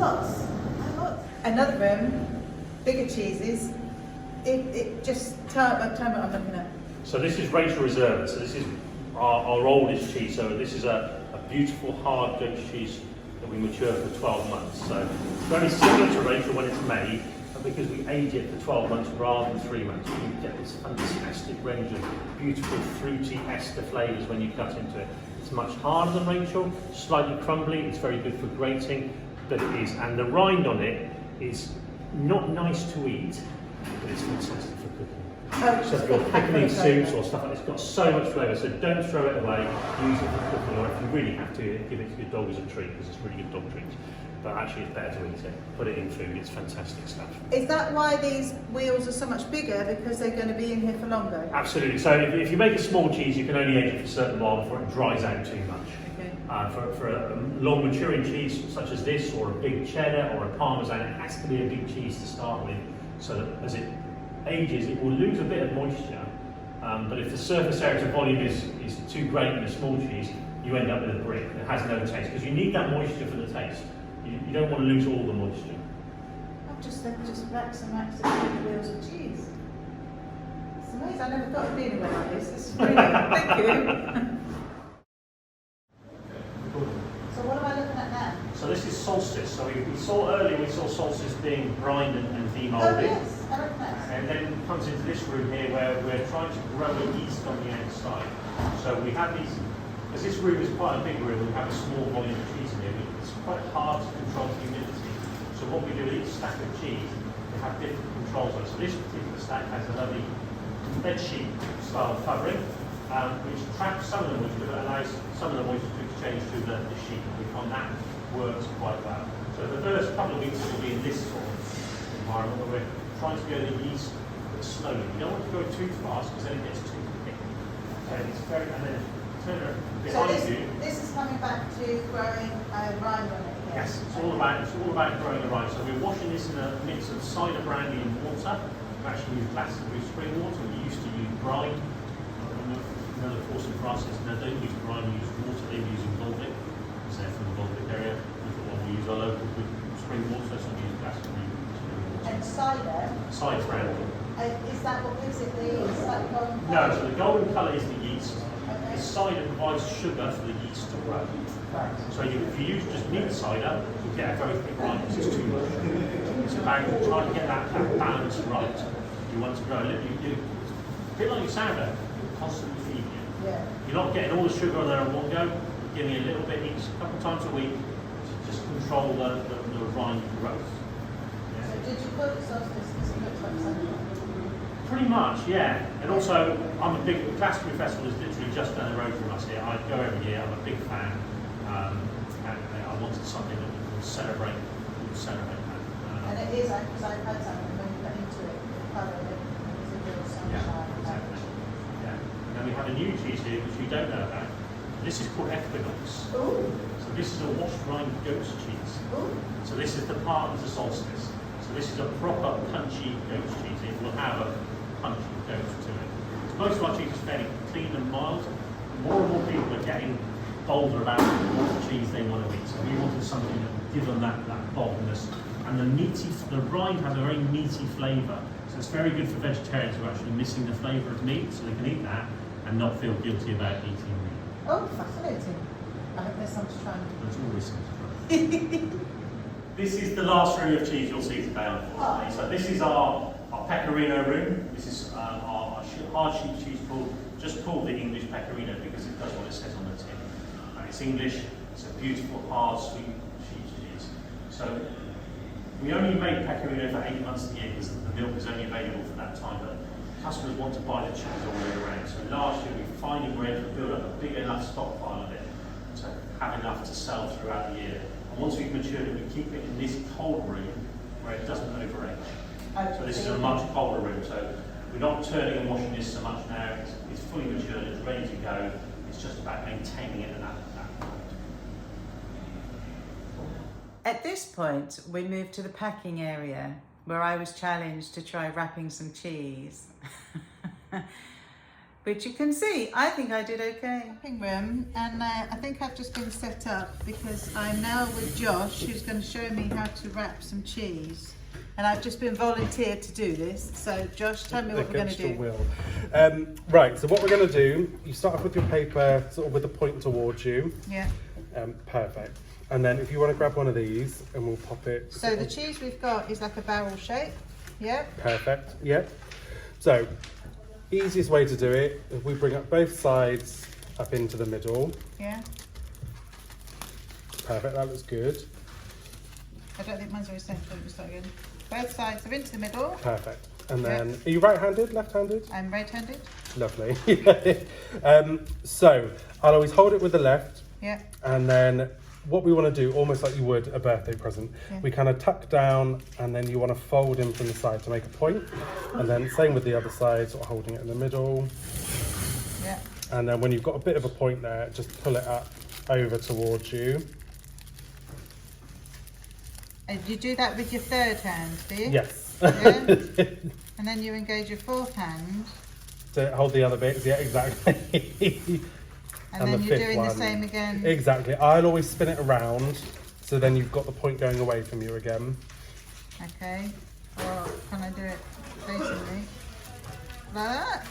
lots. Another room, bigger cheeses. It just tell me what I'm looking at. So this is Rachel Reserve. So this is our oldest cheese. So this is a beautiful hard goat cheese that we mature for 12 months. So it's very similar to Rachel when it's made, but because we age it for 12 months rather than 3 months, you get this fantastic range of beautiful fruity ester flavours when you cut into it. It's much harder than Rachel, slightly crumbly. It's very good for grating, but it is. And the rind on it is not nice to eat, but it's fantastic for cooking. So if you're packing in soups or stuff like this, it's got so much flavour, so don't throw it away, use it for cooking, or if you really have to, give it to your dog as a treat, because it's really good dog treats. But actually it's better to eat it. Put it in food, it's fantastic stuff. Is that why these wheels are so much bigger, because they're going to be in here for longer? Absolutely. So if you make a small cheese, you can only age it for a certain while before it dries out too much. Okay. For a long maturing cheese such as this, or a big cheddar or a parmesan, it has to be a big cheese to start with, so that as it ages, it will lose a bit of moisture. But if the surface area to volume is too great in a small cheese, you end up with a brick that has no taste, because you need that moisture for the taste. You don't want to lose all the moisture. I've just racks and racks of big wheels of cheese. It's amazing. I never thought of being aware like this. It's brilliant. Thank you. So what am I looking at now? So this is solstice. So we saw earlier, solstice being brined and Oh demoulded. yes, I recognise. And then it comes into this room here where we're trying to grow a yeast on the outside. So we have these, as this room is quite a big room, we have a small volume of cheese in here, but it's quite hard to control the humidity. So what we do with each stack of cheese, we have different controls on it. So this particular stack has a lovely bed sheet style covering, which traps some of the moisture, but allows some of the moisture to exchange through the sheet, and we find that works quite well. So the first couple of weeks will be in this sort of environment where we're trying to grow the yeast slowly. You don't want to go too fast because then it gets too thick. And it's very, and then turn it So behind you. this is coming back to growing rind on it here. Yes, it's all about growing the rind. So we're washing this in a mix of cider brandy and water. We actually use glassy spring water. We used to use brine. Another course in France is no, don't use brine, we use water. They use Baltic. It's there from the Baltic area. We use our local spring water, so we use glassy spring water. And cider, Cider brandy. is that what gives it the slightly golden No, colour? so the golden colour is the yeast. Okay. The cider provides sugar for the yeast to grow. So if you use just neat cider, you get a very thick wine because it's too much. It's about trying to get that balance right. You want to grow a little, a bit like your sourdough, you're constantly feeding it. Yeah. You're not getting all the sugar on there in one go, you're giving it a little bit each, a couple of times a week, to just control the rind growth. So did you put the solstice because it looks like something? Pretty much, yeah. And also, I'm a big, Glastonbury Festival is literally just down the road from us here. I go every year, I'm a big fan. And I wanted something that would celebrate that. And it is, because I've had something when you put into it, the colour of it, it's a real sunshine. Yeah, exactly. Yeah. And then we have a new cheese here, which you don't know about. This is called Equinox. Ooh, So this is a washed rind goat's cheese. ooh. So this is the part of the solstice. So this is a proper punchy goat's cheese. It will have a punchy goat to it. So most of our cheese is fairly clean and mild. More and more people are getting bolder about what cheese they want to eat. So we wanted something that would give them that boldness. And the rind has a very meaty flavour. So it's very good for vegetarians who are actually missing the flavour of meat, so they can eat that and not feel guilty about eating meat. Oh, fascinating. I hope there's some to try. That's always something. This is the last room of cheese you'll see today, unfortunately. So this is our pecorino room. This is our hard sheep cheese pool, just called the English pecorino because it does what it says on the tin. And it's English, it's a beautiful, hard, sweet sheep cheese. So we only make pecorino for 8 months of the year because the milk is only available for that time, but customers want to buy the cheese all year round. So last year we finally were able to build up a big enough stockpile of it to have enough to sell throughout the year. And once we've matured it, we keep it in this cold room where it doesn't overage. So this is a much colder room, so we're not turning and washing this so much now. It's fully matured, it's ready to go. It's just about maintaining it at that point. At this point, we moved to the packing area where I was challenged to try wrapping some cheese. But you can see, I think I did okay. Wrapping room, and I think I've just been set up because I'm now with Josh, who's going to show me how to wrap some cheese. And I've just been volunteered to do this. So Josh, tell me what we're going to do. Will. Right, so what we're going to do, you start off with your paper sort of with the point towards you. Yeah. Perfect. And then if you want to grab one of these and we'll pop it. So the cheese we've got is like a barrel shape. Yeah. Perfect, yeah. So, easiest way to do it, if we bring up both sides up into the middle. Yeah. Perfect, that looks good. I don't think mine's very central. Let me start again. Both sides are into the middle. Perfect. And then, are you right-handed, left-handed? I'm right-handed. Lovely. So, I'll always hold it with the left. Yeah. And then what we want to do, almost like you would a birthday present, we kind of tuck down and then you want to fold in from the side to make a point. And then same with the other side, sort of holding it in the middle. Yeah. And then when you've got a bit of a point there, just pull it up over towards you. And you do that with your third hand, do you? Yes. Yeah. And then you engage your fourth hand. To hold the other bits, yeah, exactly. And then you're doing the same again. Exactly. I'll always spin it around, so then you've got the point going away from you again. Okay. Or can I do it facing me? Like that?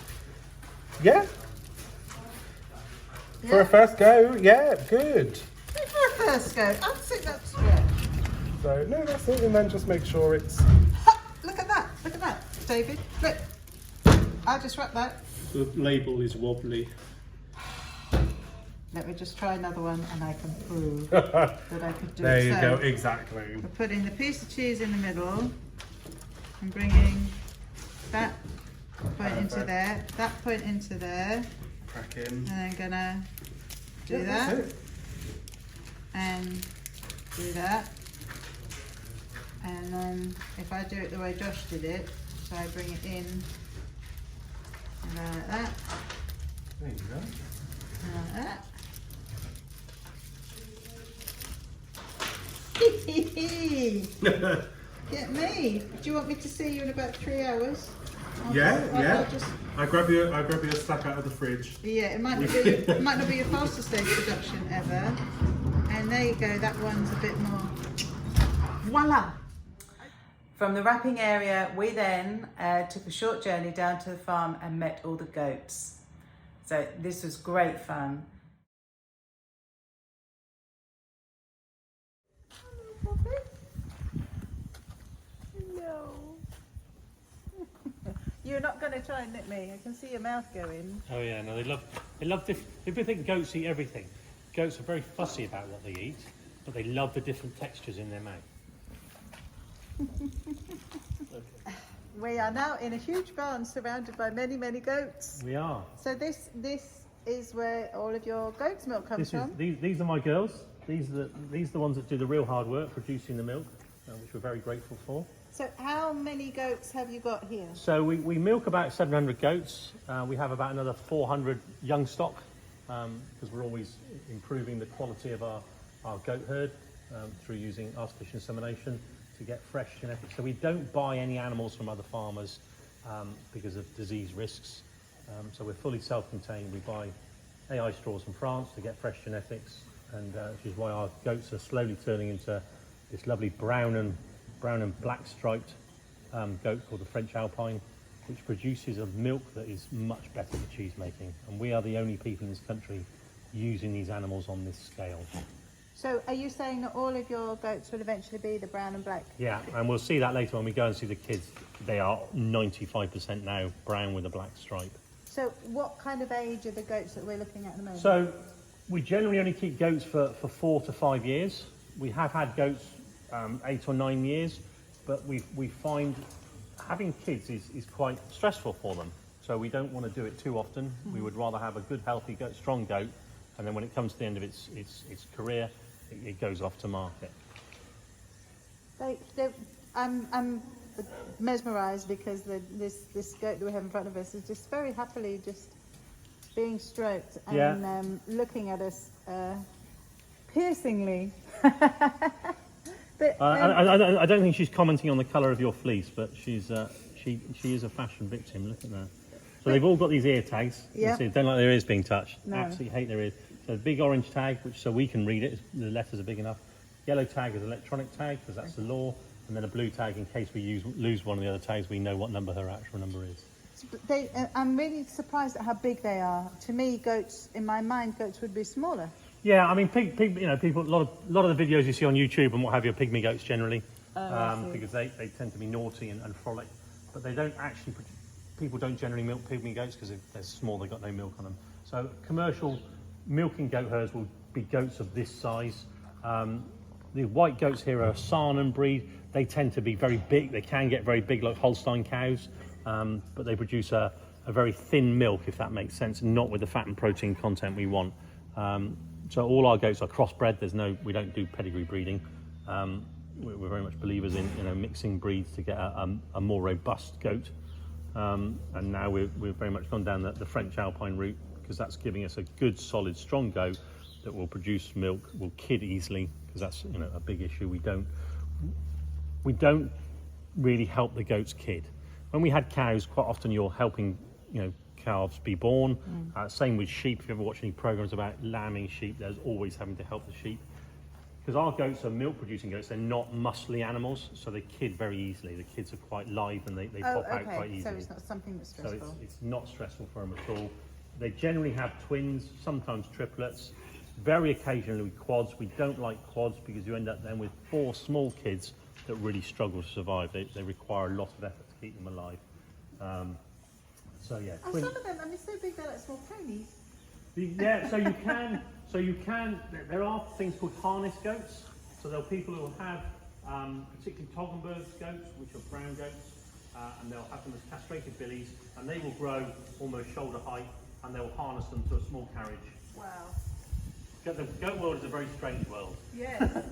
Yeah. For a first go, yeah, good. For a first go, I think that's good. So, no, that's it, and then just make sure it's... Ha! Look at that, David. Look. I'll just wrap that. The label is wobbly. Let me just try another one and I can prove that I could do it. There you So, go, exactly. we're putting the piece of cheese in the middle and bringing that point into there, that point into there, Crack in. and then gonna do Yeah, that that's it. and do that. And then if I do it the way Josh did it, so I bring it in and go like that, There you go. and like that. Get me. Do you want me to see you in about 3 hours? I'll just, I grab you a stack out of the fridge. yeah, it might not be your fastest stage production ever. And there you go, that one's a bit more. Voila! From the wrapping area, we then took a short journey down to the farm and met all the goats. So this was great fun. No. You're not going to try and nip me. I can see your mouth going. Oh yeah, no, they love people think goats eat everything. Goats are very fussy about what they eat, but they love the different textures in their mouth. We are now in a huge barn surrounded by many, many goats. We are. So this is where all of your goat's milk comes from? These are my girls. These are the ones that do the real hard work producing the milk, which we're very grateful for. So how many goats have you got here? So we milk about 700 goats. We have about another 400 young stock because we're always improving the quality of our goat herd through using artificial insemination to get fresh genetics. So we don't buy any animals from other farmers because of disease risks. So we're fully self-contained. We buy AI straws from France to get fresh genetics, and which is why our goats are slowly turning into this lovely brown and black striped goat called the French Alpine, which produces a milk that is much better for cheese making. And we are the only people in this country using these animals on this scale. So are you saying that all of your goats will eventually be the brown and black? Yeah, and we'll see that later when we go and see the kids. They are 95% now brown with a black stripe. So what kind of age are the goats that we're looking at the moment? So we generally only keep goats for 4 to 5 years. We have had goats 8 or 9 years, but we find having kids is quite stressful for them. So we don't want to do it too often. Mm-hmm. We would rather have a good, healthy goat, strong goat, and then when it comes to the end of its career, it goes off to market. I'm mesmerised because this goat that we have in front of us is just very happily just being stroked and looking at us piercingly. But, I don't think she's commenting on the colour of your fleece, but she is a fashion victim. Look at that. So they've all got these ear tags. Yeah. You see, don't like their ears being touched. No. Absolutely hate their ears. So the big orange tag, which so we can read it, the letters are big enough. Yellow tag is electronic tag, because that's the law. And then a blue tag, in case we lose one of the other tags, we know what number her actual number is. I'm really surprised at how big they are. To me, goats, in my mind, goats would be smaller. Yeah, I mean, you know, people. A lot of the videos you see on YouTube and what have you are pygmy goats generally, because they tend to be naughty and frolic, but they don't actually. People don't generally milk pygmy goats because if they're small, they've got no milk on them. So commercial milking goat herds will be goats of this size. The white goats here are a Saanen breed. They tend to be very big. They can get very big, like Holstein cows, but they produce a very thin milk, if that makes sense, not with the fat and protein content we want. So all our goats are crossbred. We don't do pedigree breeding. We're very much believers in mixing breeds to get a more robust goat. And now we've very much gone down the French Alpine route, because that's giving us a good, solid, strong goat that will produce milk, will kid easily, because that's a big issue. We don't really help the goats kid. When we had cows, quite often you're helping calves be born. Same with sheep. If you ever watch any programs about lambing sheep, there's always having to help the sheep, because our goats are milk producing goats. They're not muscly animals, so they kid very easily. The kids are quite live and they pop out quite easily. So it's not something that's stressful. So it's not stressful for them at all. They generally have twins, sometimes triplets, very occasionally quads. We don't like quads because you end up then with 4 small kids that really struggle to survive. They require a lot of effort to keep them alive. So yeah. Oh, some of them, so big they're like small ponies. Yeah, so you can. There are things called harness goats. So there are people who will have, particularly Toggenburg goats, which are brown goats, and they'll have them as castrated billies, and they will grow almost shoulder height, and they'll harness them to a small carriage. Wow. The goat world is a very strange world. Yes.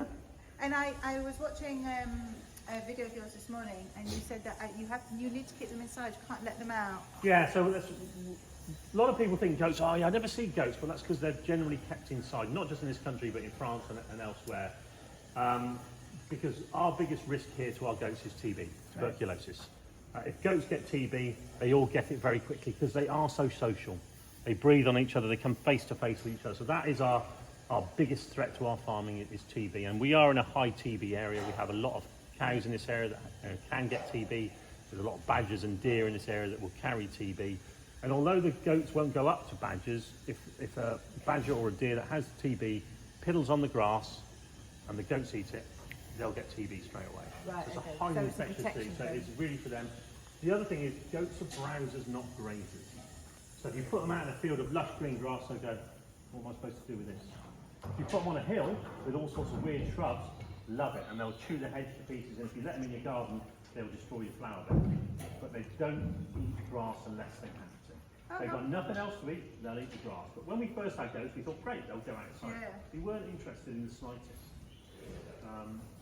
And I was watching a video of yours this morning, and you said that you need to keep them inside. You can't let them out. Yeah. So a lot of people think goats. Oh, yeah, I never see goats, but that's because they're generally kept inside, not just in this country, but in France and elsewhere. Because our biggest risk here to our goats is TB, tuberculosis. If goats get TB, they all get it very quickly because they are so social. They breathe on each other. They come face to face with each other. So that is our biggest threat to our farming is TB, and we are in a high TB area. We have a lot of cows in this area that can get TB. There's a lot of badgers and deer in this area that will carry TB. And although the goats won't go up to badgers, if a badger or a deer that has TB piddles on the grass and the goats eat it, they'll get TB straight away. Right, So it's okay. a highly So it's a infectious protection thing. So thing. it's really for them. The other thing is goats are browsers, not grazers. So if you put them out in a field of lush green grass, they'll go, what am I supposed to do with this? If you put them on a hill with all sorts of weird shrubs, love it, and they'll chew the hedge to pieces, and if you let them in your garden, they'll destroy your flower bed. But they don't eat grass unless they have to. They've got nothing else to eat, they'll eat the grass. But when we first had goats, we thought, great, they'll go outside. Yeah. We weren't interested in the slightest.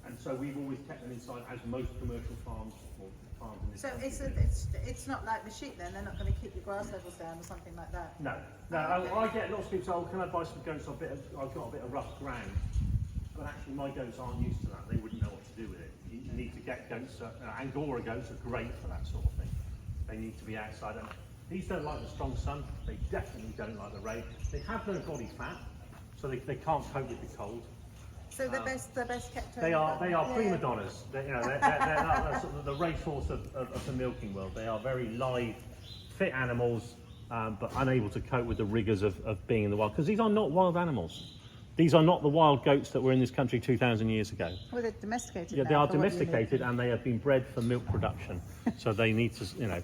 And so we've always kept them inside, as most commercial farms or farms in this So country do. it's not like the sheep then. They're not going to keep the grass levels down or something like that. No. I get lots of people say, oh, can I buy some goats? I've got a bit of rough ground. But actually my goats aren't used to that. They wouldn't know what to do with it. You need to get goats, Angora goats are great for that sort of thing. They need to be outside. And these don't like the strong sun. They definitely don't like the rain. They have no body fat, so they can't cope with the cold. So the best kept. They are prima donnas. They're sort of the racehorse of the milking world. They are very live, fit animals, but unable to cope with the rigours of being in the wild. Because these are not wild animals. These are not the wild goats that were in this country 2,000 years ago. Well, they're domesticated. Yeah, now, they are for what you domesticated and they have been bred for milk production. So they need to,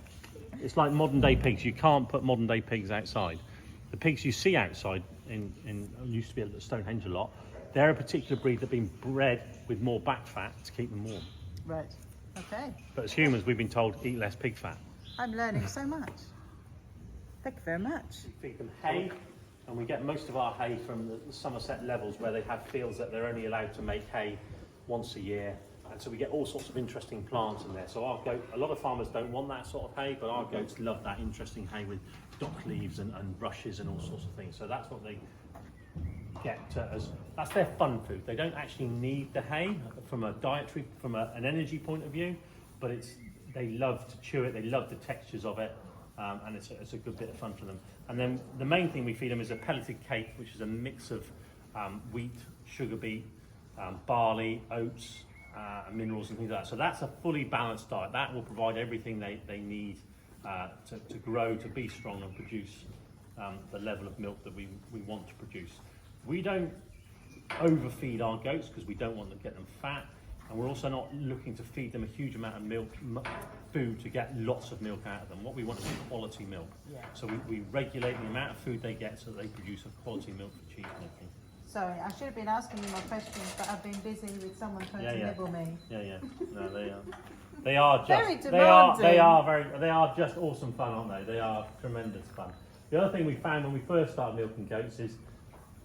it's like modern day pigs. You can't put modern day pigs outside. The pigs you see outside used to be at Stonehenge a lot. They're a particular breed that have been bred with more back fat to keep them warm. Right. Okay. But as humans, we've been told eat less pig fat. I'm learning so much. Thank you very much. We feed them hay, and we get most of our hay from the Somerset levels, where they have fields that they're only allowed to make hay once a year. And so we get all sorts of interesting plants in there. So a lot of farmers don't want that sort of hay, but our goats love that interesting hay with dock leaves and rushes and all sorts of things. So that's what they get that's their fun food. They don't actually need the hay from a dietary, from an energy point of view, but they love to chew it. They love the textures of it. and it's a good bit of fun for them. And then the main thing we feed them is a pelleted cake, which is a mix of wheat, sugar beet, barley, oats, minerals and things like that. So that's a fully balanced diet. That will provide everything they need to grow, to be strong and produce the level of milk that we want to produce. We don't overfeed our goats because we don't want to get them fat, and we're also not looking to feed them a huge amount of milk food to get lots of milk out of them. What we want is quality milk. Yeah. So we regulate the amount of food they get so that they produce a quality milk for cheese making. Sorry, I should have been asking you my questions, but I've been busy with someone trying to nibble me. Yeah. No, they are just Very they are just awesome fun, aren't they? They are tremendous fun. The other thing we found when we first started milking goats is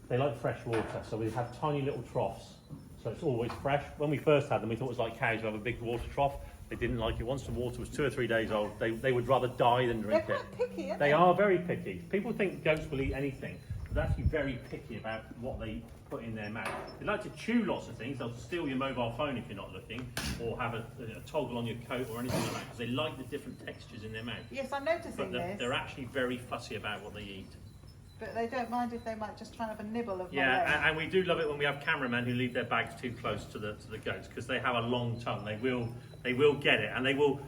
they like fresh water, so we have tiny little troughs, so it's always fresh. When we first had them, we thought it was like cows who have a big water trough. They didn't like it. Once the water was 2 or 3 days old, they would rather die than drink They're it. quite picky, aren't They are very picky. People think goats will eat anything, but they're actually very picky about what they put in their mouth. They like to chew lots of things. They'll steal your mobile phone if you're not looking, or have a toggle on your coat or anything like that, because they like the different textures in their mouth. Yes, I'm noticing But this. they're actually very fussy about what they eat. But they don't mind if they might just try and have a nibble of my Yeah, leg. and we do love it when we have cameramen who leave their bags too close to the goats, because they have a long tongue. They will get it, and they will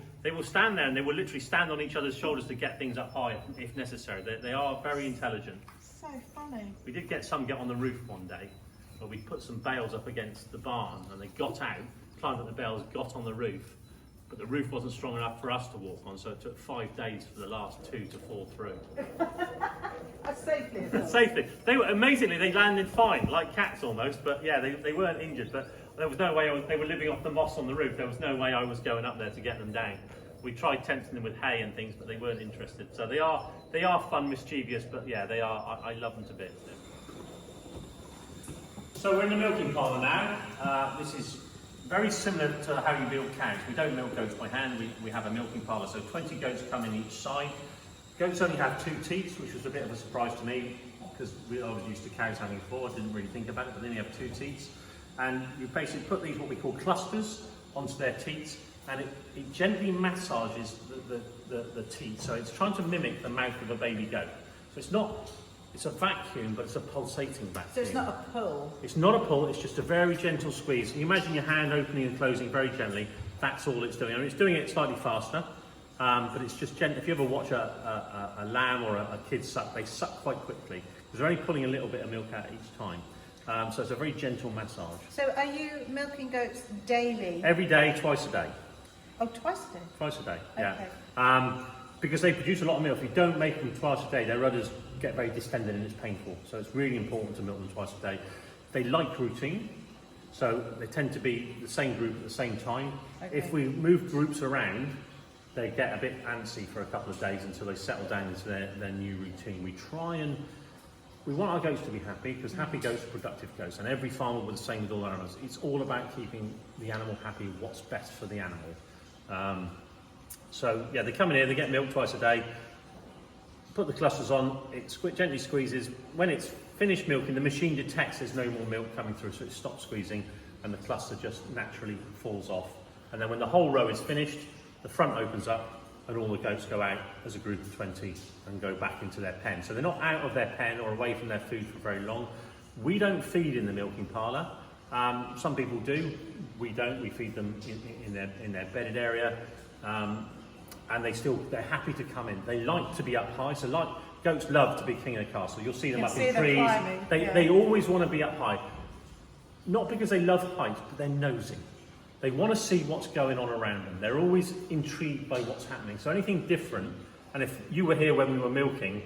stand there and they will literally stand on each other's shoulders to get things up high if necessary. They are very intelligent. So funny. We did get on the roof one day, where we put some bales up against the barn, and they got out, climbed up the bales, got on the roof, but the roof wasn't strong enough for us to walk on, so it took 5 days for the last 2 to fall through. Safely. Safely. Amazingly, they landed fine, like cats almost, but yeah, they weren't injured, but there was no way, they were living off the moss on the roof, there was no way I was going up there to get them down. We tried tempting them with hay and things, but they weren't interested. So they are fun, mischievous, but yeah, they are, I love them to bits. So we're in the milking parlour now. This is very similar to how you milk cows. We don't milk goats by hand, we have a milking parlour, so 20 goats come in each side. Goats only have 2 teats, which was a bit of a surprise to me, because I was used to cows having 4, I didn't really think about it, but they only have 2 teats. And you basically put these, what we call clusters, onto their teats, and it gently massages the teat, so it's trying to mimic the mouth of a baby goat. So it's a vacuum, but it's a pulsating vacuum. So it's not a pull? It's not a pull, it's just a very gentle squeeze. You imagine your hand opening and closing very gently, that's all it's doing. I mean, it's doing it slightly faster, but it's just gentle. If you ever watch a lamb or a kid suck, they suck quite quickly, because they're only pulling a little bit of milk out each time. So it's a very gentle massage. So are you milking goats daily? Every day, twice a day. Oh, twice a day? Twice a day, yeah. Okay. Because they produce a lot of milk. If you don't make them twice a day, their udders get very distended and it's painful. So it's really important to milk them twice a day. They like routine, so they tend to be the same group at the same time. Okay. If we move groups around, they get a bit antsy for a couple of days until they settle down into their new routine. We want our goats to be happy, because happy goats are productive goats, and every farmer will be the same with all animals. It's all about keeping the animal happy, what's best for the animal. So yeah, they come in here, they get milk twice a day, put the clusters on, it gently squeezes. When it's finished milking, the machine detects there's no more milk coming through, so it stops squeezing and the cluster just naturally falls off. And then when the whole row is finished, the front opens up and all the goats go out as a group of 20 and go back into their pen. So they're not out of their pen or away from their food for very long. We don't feed in the milking parlour. Some people do. We don't. We feed them in their bedded area. And they're happy to come in. They like to be up high. So goats love to be king of the castle. You'll see them up in trees. Climbing, They always want to be up high. Not because they love height, but they're nosy. They want to see what's going on around them. They're always intrigued by what's happening. So anything different, and if you were here when we were milking,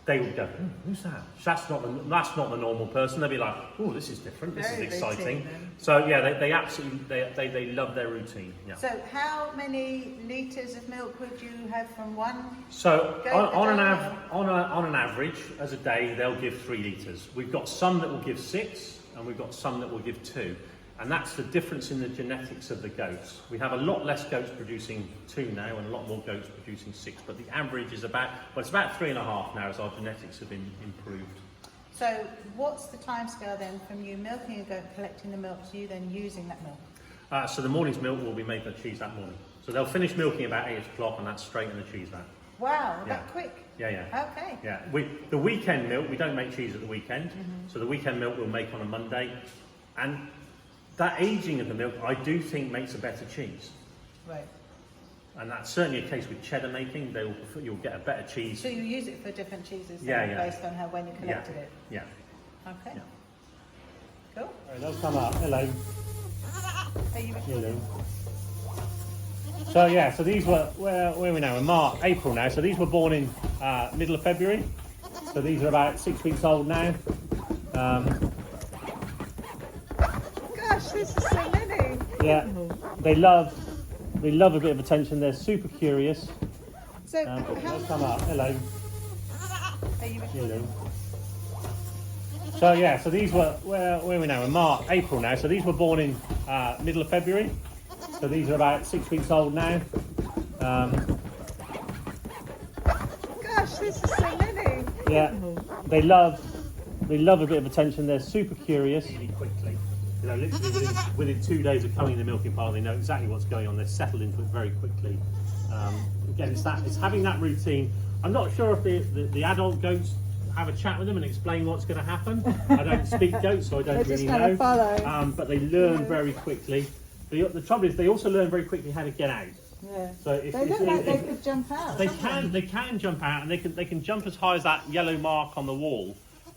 they would go, who's that? That's not the normal person. They'd be like, oh, this is different. This Very is exciting. routine. So yeah, they absolutely love their routine. Yeah. So how many litres of milk would you have from one? So goat on a an average, as a day, they'll give 3 litres. We've got some that will give 6, and we've got some that will give 2. And that's the difference in the genetics of the goats. We have a lot less goats producing 2 now and a lot more goats producing 6, but the average is about 3.5 now as our genetics have been improved. So what's the timescale then from you milking a goat, collecting the milk, to you then using that milk? So the morning's milk will be made for cheese that morning. So they'll finish milking about 8 o'clock, and that's straight in the cheese vat. Wow, Yeah. that quick. Yeah. Okay. Yeah. The weekend milk, we don't make cheese at the weekend. So the weekend milk we'll make on a Monday. And that aging of the milk, I do think makes a better cheese. Right. And that's certainly a case with cheddar making. You'll get a better cheese. So you use it for different cheeses based on when you collected it? Yeah. Okay. Yeah. Cool. Right, they'll come up. Hello. Are you Hello. So yeah, so these were, where are we now? In April now. So these were born in middle of February. So these are about 6 weeks old now. Gosh, this is so many. Yeah, they love a bit of attention. They're super curious. So They'll come up. Hello. are you Hello. So yeah, so these were, where are we now? In April now. So these were born in middle of February. So these are about 6 weeks old now. Gosh, this is so many. Yeah, they love a bit of attention. They're super curious. Really quickly, you know, literally within 2 days of coming in the milking pile, they know exactly what's going on. They're settled into it very quickly. Again, it's having that routine. I'm not sure if the adult goats have a chat with them and explain what's going to happen. I don't speak goats, so I don't really know. But they learn very quickly. The trouble is, they also learn very quickly how to get out. Yeah. So if, They look like they could jump out. they can jump out, and they can jump as high as that yellow mark on the wall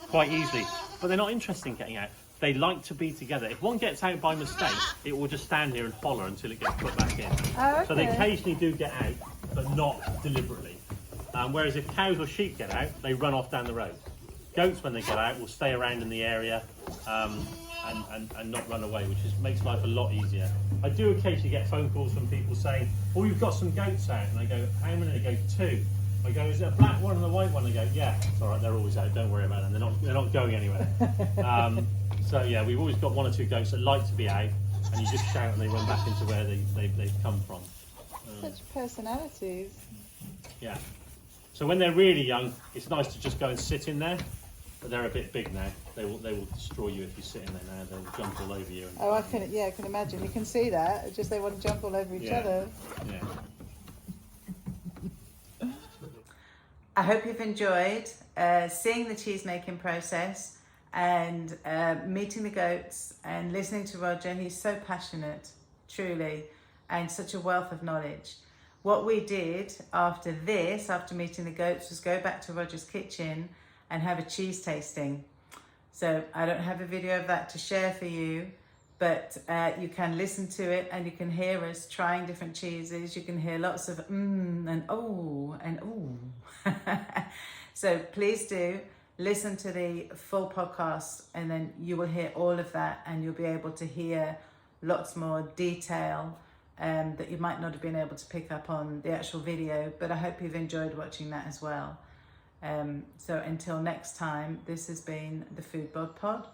quite easily. But they're not interested in getting out. They like to be together. If one gets out by mistake, it will just stand here and holler until it gets put back in. Oh, okay. So they occasionally do get out, but not deliberately. Whereas if cows or sheep get out, they run off down the road. Goats, when they get out, will stay around in the area and not run away, which makes life a lot easier. I do occasionally get phone calls from people saying, "Oh, you've got some goats out," and I go, "How many?" They go, 2. I go, "Is it a black one and a white one?" They go, "Yeah, it's all right. They're always out. Don't worry about them. They're not going anywhere." So yeah, we've always got 1 or 2 goats that like to be out, and you just shout and they run back into where they've come from. Such personalities. Yeah. So when they're really young, it's nice to just go and sit in there. But they're a bit big now. They will destroy you if you sit in there now. They'll jump all over you. Oh, I can imagine. You can see that. It's just they want to jump all over each other. Yeah. I hope you've enjoyed seeing the cheese making process and meeting the goats and listening to Roger. He's so passionate, truly, and such a wealth of knowledge. What we did after meeting the goats, was go back to Roger's kitchen and have a cheese tasting. So I don't have a video of that to share for you, but you can listen to it and you can hear us trying different cheeses. You can hear lots of and oh and ooh. So please do listen to the full podcast, and then you will hear all of that, and you'll be able to hear lots more detail that you might not have been able to pick up on the actual video, but I hope you've enjoyed watching that as well. So until next time, this has been the Foodbod Pod.